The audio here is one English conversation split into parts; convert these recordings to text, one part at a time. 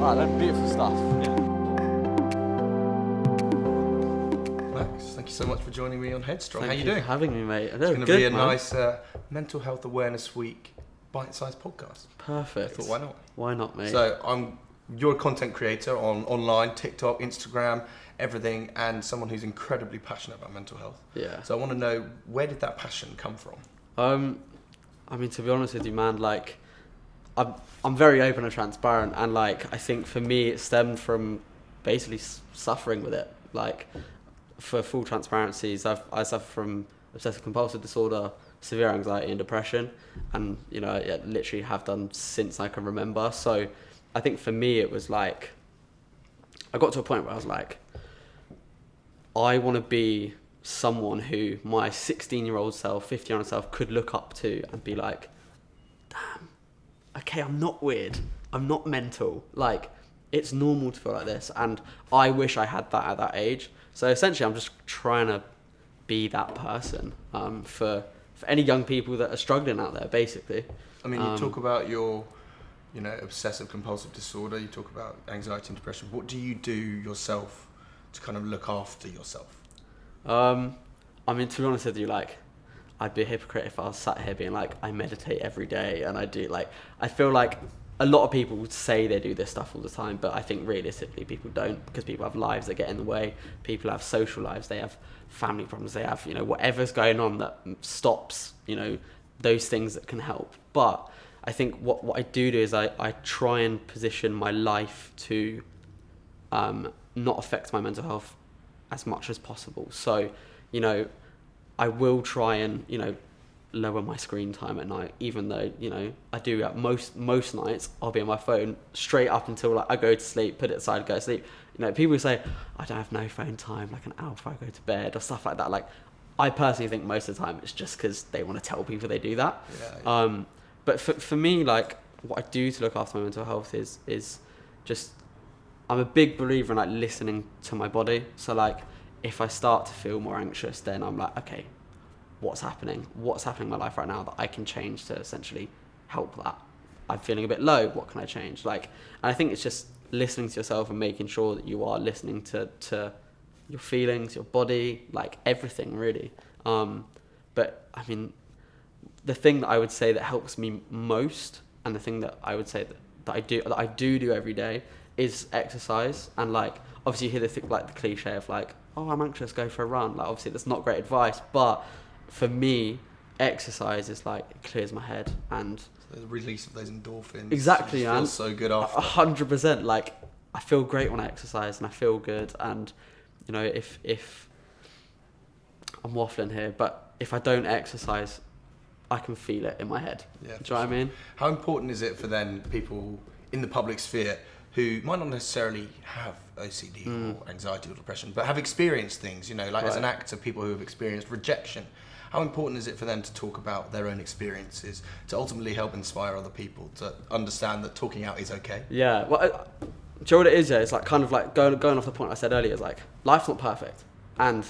Alright then, beautiful stuff. Yeah. Max, thank you so much for joining me on Headstrong. Thank How you doing? for having me, mate. It's going to be a nice mental health awareness week bite-sized podcast. Perfect. I thought, why not? Why not, mate? So you're a content creator on online, TikTok, Instagram, everything, and someone who's incredibly passionate about mental health. Yeah. So I want to know, where did that passion come from? I mean, to be honest with you, man, like, I'm very open and transparent, and like, I think for me, it stemmed from basically suffering with it. Like, for full transparencies, I suffer from obsessive compulsive disorder, severe anxiety and depression, and you know, I literally have done since I can remember. So I think for me, it was like, I got to a point where I was like, I want to be someone who my 16-year-old self, 15-year-old self could look up to and be like, damn, okay, I'm not weird, I'm not mental, like, it's normal to feel like this, and I wish I had that at that age. So essentially, I'm just trying to be that person for any young people that are struggling out there, basically. I mean, you talk about your, obsessive compulsive disorder, you talk about anxiety and depression. What do you do yourself to kind of look after yourself? I mean, to be honest with you, like, I'd be a hypocrite if I was sat here being like, I meditate every day and I do, like, I feel like a lot of people would say they do this stuff all the time, but I think realistically people don't, because people have lives that get in the way, people have social lives, they have family problems, they have, whatever's going on that stops, those things that can help. But I think what I do is I try and position my life to not affect my mental health as much as possible. So, I will try and, lower my screen time at night, even though, I do at most nights, I'll be on my phone straight up until like I go to sleep, put it aside, go to sleep. People say, I don't have no phone time, like an hour before I go to bed or stuff like that. Like, I personally think most of the time it's just because they want to tell people they do that. Yeah. But for me, like, what I do to look after my mental health is just, I'm a big believer in like listening to my body. So like, if I start to feel more anxious, then I'm like, okay, what's happening in my life right now that I can change to essentially help that? I'm feeling a bit low, what can I change? Like, and I think it's just listening to yourself and making sure that you are listening to your feelings, your body, like everything really. But I mean, the thing that I would say that helps me most, and the thing that I would say that I do every day, is exercise. And like, obviously you hear the cliche of like, oh, I'm anxious, go for a run. Like, obviously that's not great advice, but for me, exercise is like, it clears my head, and the release of those endorphins. Exactly, man. Feels so good after. 100%. Like, I feel great when I exercise, and I feel good. And if I'm waffling here, but if I don't exercise, I can feel it in my head. Yeah, do you know what I mean? How important is it for then people in the public sphere who might not necessarily have OCD or anxiety or depression, but have experienced things, like as an actor, people who have experienced rejection? How important is it for them to talk about their own experiences to ultimately help inspire other people to understand that talking out is okay? Yeah. Well, do you know what it is? Yeah, it's like kind of like going off the point I said earlier. Is like, life's not perfect, and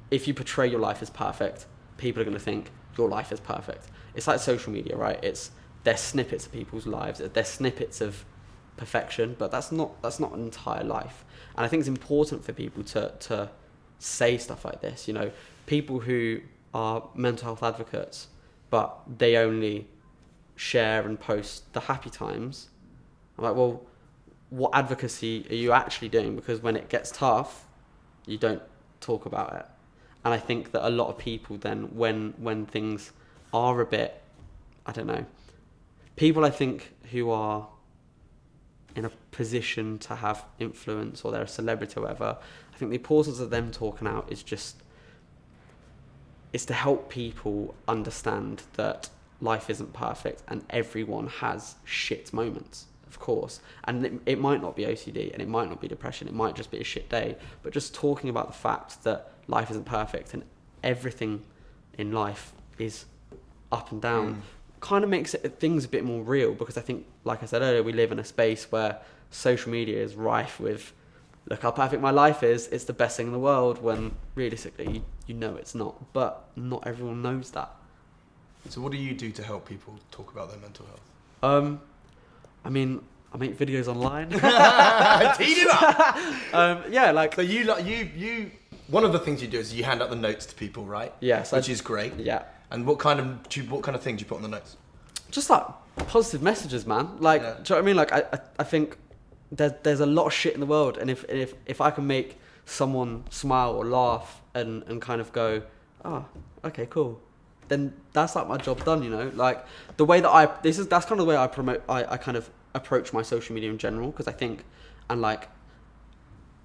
if you portray your life as perfect, people are going to think your life is perfect. It's like social media, right? They're snippets of people's lives. They're snippets of perfection, but that's not an entire life. And I think it's important for people to say stuff like this. People who are mental health advocates, but they only share and post the happy times. I'm like, well, what advocacy are you actually doing? Because when it gets tough, you don't talk about it. And I think that a lot of people then, when things are a bit, I don't know, people I think who are in a position to have influence, or they're a celebrity or whatever, I think the importance of them talking out is to help people understand that life isn't perfect and everyone has shit moments, of course. And it might not be OCD and it might not be depression, it might just be a shit day, but just talking about the fact that life isn't perfect and everything in life is up and down kind of makes things a bit more real, because I think, like I said earlier, we live in a space where social media is rife with, look how perfect my life is, it's the best thing in the world, when realistically it's not, but not everyone knows that. So what do you do to help people talk about their mental health? I mean, I make videos online. Teed it up. Yeah, like So you one of the things you do is you hand out the notes to people, right? Yes, which is great. Yeah. And what kind of things do you put on the notes? Just like positive messages, man. Like, do you know what I mean? Like, I think there's a lot of shit in the world, and if I can make someone smile or laugh and kind of go, oh, okay, cool, then that's like my job done, you know. Like the way that that's kind of the way I kind of approach my social media in general, because I think, and like,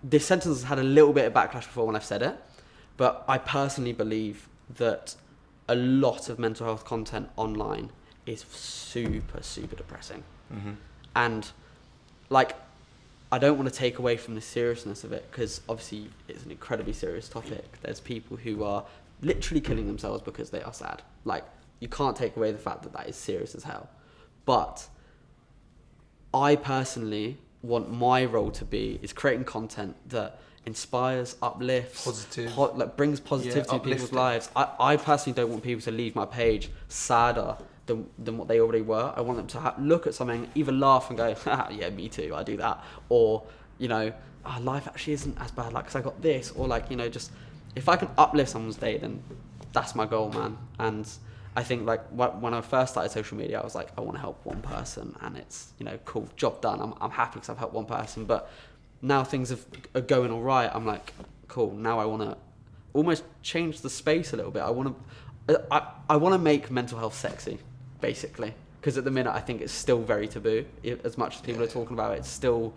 this sentence has had a little bit of backlash before when I've said it, but I personally believe that a lot of mental health content online is super, super depressing. Mm-hmm. And like, I don't want to take away from the seriousness of it, because obviously it's an incredibly serious topic. There's people who are literally killing themselves because they are sad. Like, you can't take away the fact that that is serious as hell. But I personally want my role to be is creating content that inspires, uplifts, positive, like brings positivity to people's lives. I personally don't want people to leave my page sadder than what they already were. I want them to look at something, either laugh and go, yeah, me too, I do that, or, you know, life actually isn't as bad, like, because I got this, or like, you know, just if I can uplift someone's day, then that's my goal, man. And I think, like, when I first started social media, I was like, I want to help one person, and it's, you know, cool, job done. I'm happy because I've helped one person. But now things are going all right. I'm like, cool. Now I want to almost change the space a little bit. I want to make mental health sexy, basically, because at the minute I think it's still very taboo. As much as people are talking about it, it's still,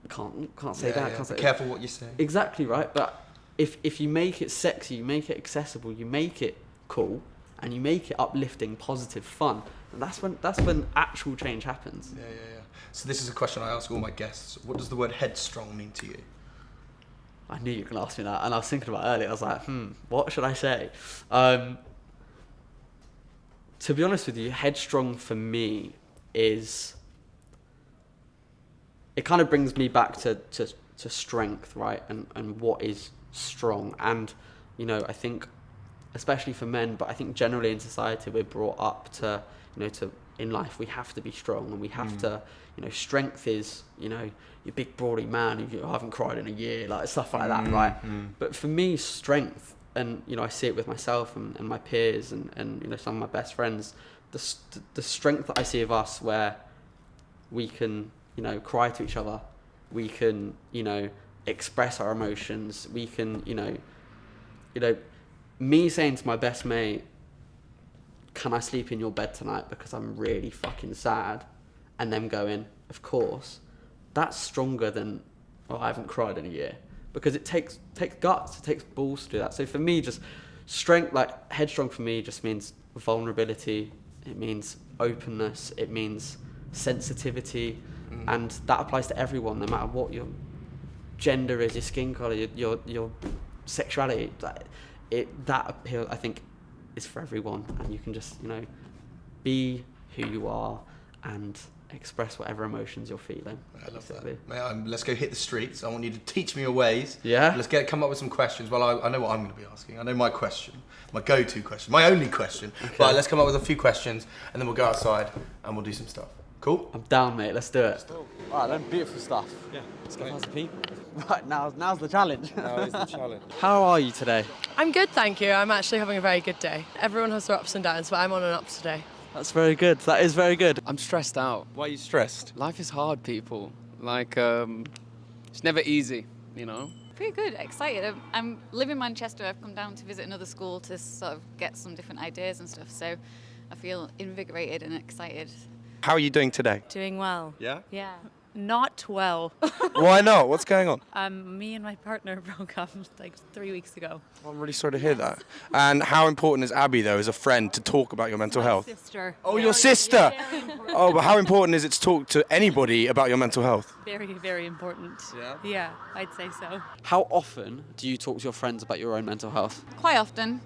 can't say that. Can't say careful what you say. Exactly right. But if you make it sexy, you make it accessible, you make it cool, and you make it uplifting, positive, fun, and that's when actual change happens. Yeah. So this is a question I ask all my guests. What does the word headstrong mean to you? I knew you were going to ask me that, and I was thinking about it earlier. I was like, what should I say? To be honest with you, headstrong for me is, it kind of brings me back to strength, right? And what is strong. And, you know, I think, especially for men, but I think generally in society, we're brought up to, you know, in life, we have to be strong, and we have to, you know, strength is, you know, your big broady man who haven't cried in a year, like stuff like that, right? But for me, strength, and, you know, I see it with myself and my peers and you know, some of my best friends, the strength that I see of us, where we can, you know, cry to each other, we can, you know, express our emotions, we can, you know, me saying to my best mate, can I sleep in your bed tonight because I'm really fucking sad, and them going, of course, that's stronger than, I haven't cried in a year, because it takes guts, it takes balls to do that. So for me, just strength, like headstrong for me just means vulnerability, it means openness, it means sensitivity, and that applies to everyone, no matter what your gender is, your skin colour, your sexuality. That appeal, I think, is for everyone, and you can just, you know, be who you are and express whatever emotions you're feeling. I love that. Let's go hit the streets. I want you to teach me your ways. Yeah. Let's come up with some questions. Well, I know what I'm going to be asking. I know my question, my go-to question, my only question. Okay. But let's come up with a few questions, and then we'll go outside and we'll do some stuff. Cool? I'm down, mate. Let's do it. All right, then. Beautiful stuff. Yeah. Let's go find some people. Right, now's the challenge. Now is the challenge. How are you today? I'm good, thank you. I'm actually having a very good day. Everyone has their ups and downs, but I'm on an ups today. That's very good. That is very good. I'm stressed out. Why are you stressed? Life is hard, people. Like, it's never easy, you know? Pretty good, excited. I'm live in Manchester. I've come down to visit another school to sort of get some different ideas and stuff. So I feel invigorated and excited. How are you doing today? Doing well. Yeah? Yeah. Not well. Why not? What's going on? Me and my partner broke up like 3 weeks ago. I'm really sorry to hear that. And how important is Abby, though, as a friend, to talk about your mental health? Sister. Oh, your sister! Oh, but how important is it to talk to anybody about your mental health? Very, very important. Yeah? Yeah, I'd say so. How often do you talk to your friends about your own mental health? Quite often.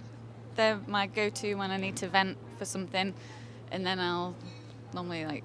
They're my go-to when I need to vent for something, and then I'll normally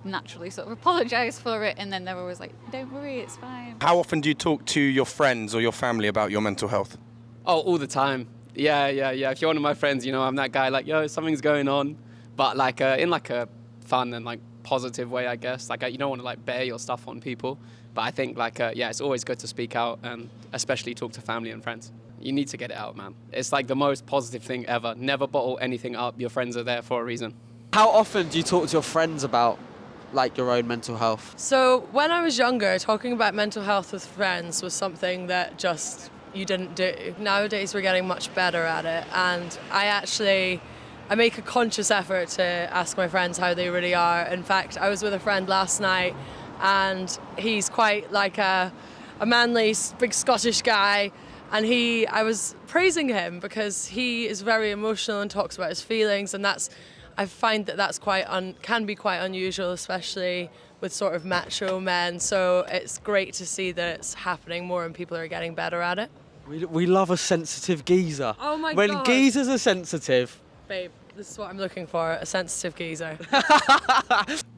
naturally sort of apologise for it, and then they're always like, don't worry, it's fine. How often do you talk to your friends or your family about your mental health? Oh, all the time. Yeah. If you're one of my friends, you know, I'm that guy, like, yo, something's going on. But, like, in, like, a fun and, like, positive way, I guess. Like you don't want to like bear your stuff on people, but I think like yeah, it's always good to speak out and especially talk to family and friends. You need to get it out, man. It's like the most positive thing ever. Never bottle anything up. Your friends are there for a reason. How often do you talk to your friends about like your own mental health? So when I was younger, talking about mental health with friends was something that just you didn't do. Nowadays we're getting much better at it, and I make a conscious effort to ask my friends how they really are. In fact, I was with a friend last night, and he's quite like a manly, big Scottish guy, and I was praising him because he is very emotional and talks about his feelings, and I find that's can be quite unusual, especially with sort of macho men. So it's great to see that it's happening more and people are getting better at it. We love a sensitive geezer. Oh my when God. geezers are sensitive. Babe, this is what I'm looking for, a sensitive geezer.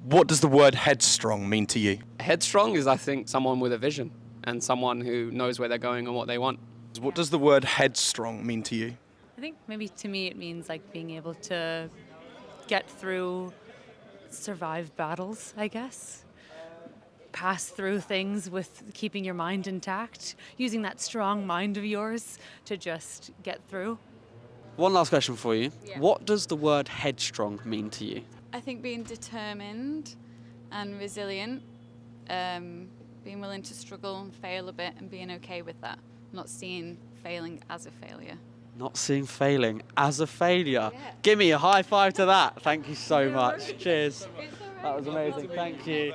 What does the word headstrong mean to you? Headstrong is, I think, someone with a vision and someone who knows where they're going and what they want. What does the word headstrong mean to you? I think maybe to me it means like being able to get through, survive battles, I guess. Pass through things with keeping your mind intact, using that strong mind of yours to just get through. One last question for you. Yeah. What does the word headstrong mean to you? I think being determined and resilient, being willing to struggle and fail a bit and being okay with that, not seeing failing as a failure. Not seeing failing as a failure. Yeah. Give me a high five to that. Thank you so much. Cheers. It's all right. That was amazing. Thank you.